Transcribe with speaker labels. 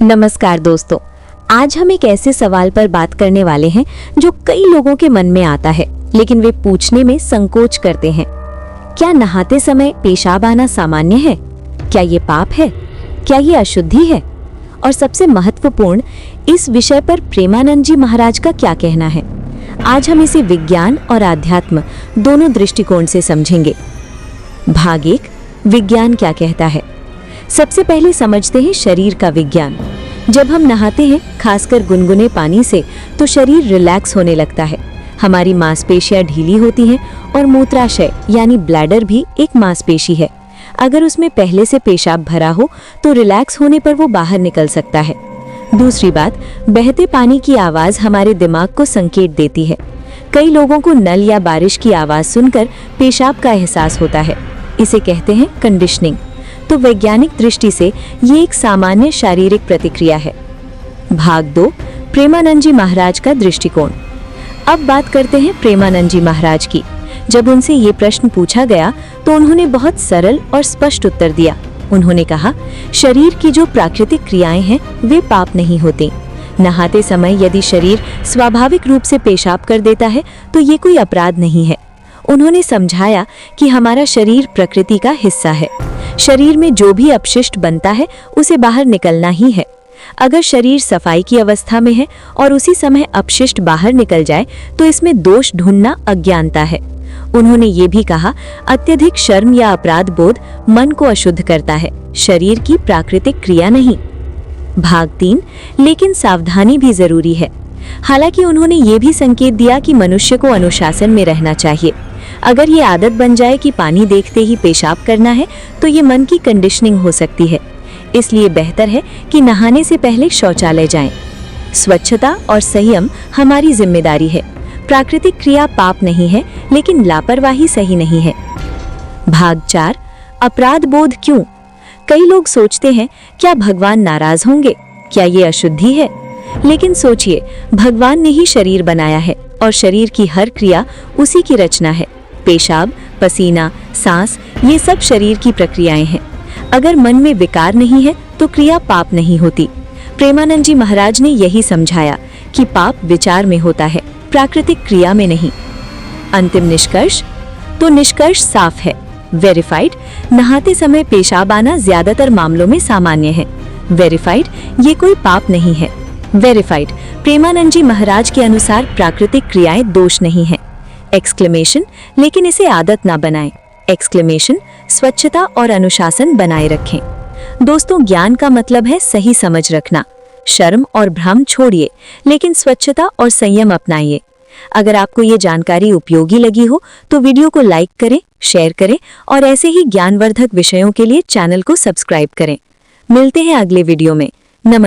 Speaker 1: नमस्कार दोस्तों, आज हम एक ऐसे सवाल पर बात करने वाले हैं जो कई लोगों के मन में आता है, लेकिन वे पूछने में संकोच करते हैं। क्या नहाते समय पेशाब आना सामान्य है? क्या ये पाप है? क्या ये अशुद्धि है? और सबसे महत्वपूर्ण, इस विषय पर प्रेमानंद जी महाराज का क्या कहना है? आज हम इसे विज्ञान और आध्यात्म दोनों दृष्टिकोण से समझेंगे। भाग 1, विज्ञान क्या कहता है। सबसे पहले समझते हैं शरीर का विज्ञान। जब हम नहाते हैं, खासकर गुनगुने पानी से, तो शरीर रिलैक्स होने लगता है। हमारी मांसपेशियां ढीली होती हैं और मूत्राशय यानी ब्लैडर भी एक मांसपेशी है। अगर उसमें पहले से पेशाब भरा हो तो रिलैक्स होने पर वो बाहर निकल सकता है। दूसरी बात, बहते पानी की आवाज हमारे दिमाग को संकेत देती है। कई लोगों को नल या बारिश की आवाज सुनकर पेशाब का एहसास होता है। इसे कहते हैं कंडीशनिंग। तो वैज्ञानिक दृष्टि से ये एक सामान्य शारीरिक प्रतिक्रिया है। भाग 2, प्रेमानंद जी महाराज का दृष्टिकोण। अब बात करते हैं प्रेमानंद जी महाराज की। जब उनसे ये प्रश्न पूछा गया तो उन्होंने बहुत सरल और स्पष्ट उत्तर दिया। उन्होंने कहा, शरीर की जो प्राकृतिक क्रियाएं हैं वे पाप नहीं होती। नहाते समय यदि शरीर स्वाभाविक रूप से पेशाब कर देता है तो ये कोई अपराध नहीं है। उन्होंने समझाया कि हमारा शरीर प्रकृति का हिस्सा है। शरीर में जो भी अपशिष्ट बनता है उसे बाहर निकलना ही है। अगर शरीर सफाई की अवस्था में है और उसी समय अपशिष्ट बाहर निकल जाए तो इसमें दोष ढूंढना अज्ञानता है। उन्होंने ये भी कहा, अत्यधिक शर्म या अपराध बोध मन को अशुद्ध करता है, शरीर की प्राकृतिक क्रिया नहीं। भाग 3, लेकिन सावधानी भी जरूरी है। हालांकि उन्होंने ये भी संकेत दिया कि मनुष्य को अनुशासन में रहना चाहिए। अगर ये आदत बन जाए कि पानी देखते ही पेशाब करना है तो ये मन की कंडीशनिंग हो सकती है। इसलिए बेहतर है कि नहाने से पहले शौचालय जाएं। स्वच्छता और संयम हमारी जिम्मेदारी है। प्राकृतिक क्रिया पाप नहीं है, लेकिन लापरवाही सही नहीं है। भाग 4, अपराध बोध क्यों? कई लोग सोचते हैं, क्या भगवान नाराज होंगे? क्या ये अशुद्धि है? लेकिन सोचिए, भगवान ने ही शरीर बनाया है और शरीर की हर क्रिया उसी की रचना है। पेशाब, पसीना, सांस, ये सब शरीर की प्रक्रियाएं हैं। अगर मन में विकार नहीं है तो क्रिया पाप नहीं होती। प्रेमानंद जी महाराज ने यही समझाया कि पाप विचार में होता है, प्राकृतिक क्रिया में नहीं। अंतिम निष्कर्ष, तो निष्कर्ष साफ है, वेरीफाइड, नहाते समय पेशाब आना ज्यादातर मामलों में सामान्य है। वेरीफाइड, ये कोई पाप नहीं है। वेरीफाइड, प्रेमानंद जी महाराज के अनुसार प्राकृतिक क्रियाएं दोष नहीं है। एक्सक्लेमेशन, लेकिन इसे आदत ना बनाएं। एक्सक्लेमेशन, स्वच्छता और अनुशासन बनाए रखें। दोस्तों, ज्ञान का मतलब है सही समझ रखना। शर्म और भ्रम छोड़िए, लेकिन स्वच्छता और संयम अपनाइए। अगर आपको ये जानकारी उपयोगी लगी हो तो वीडियो को लाइक करें, शेयर करें और ऐसे ही ज्ञानवर्धक विषयों के लिए चैनल को सब्सक्राइब करें। मिलते हैं अगले वीडियो में। नमस्कार।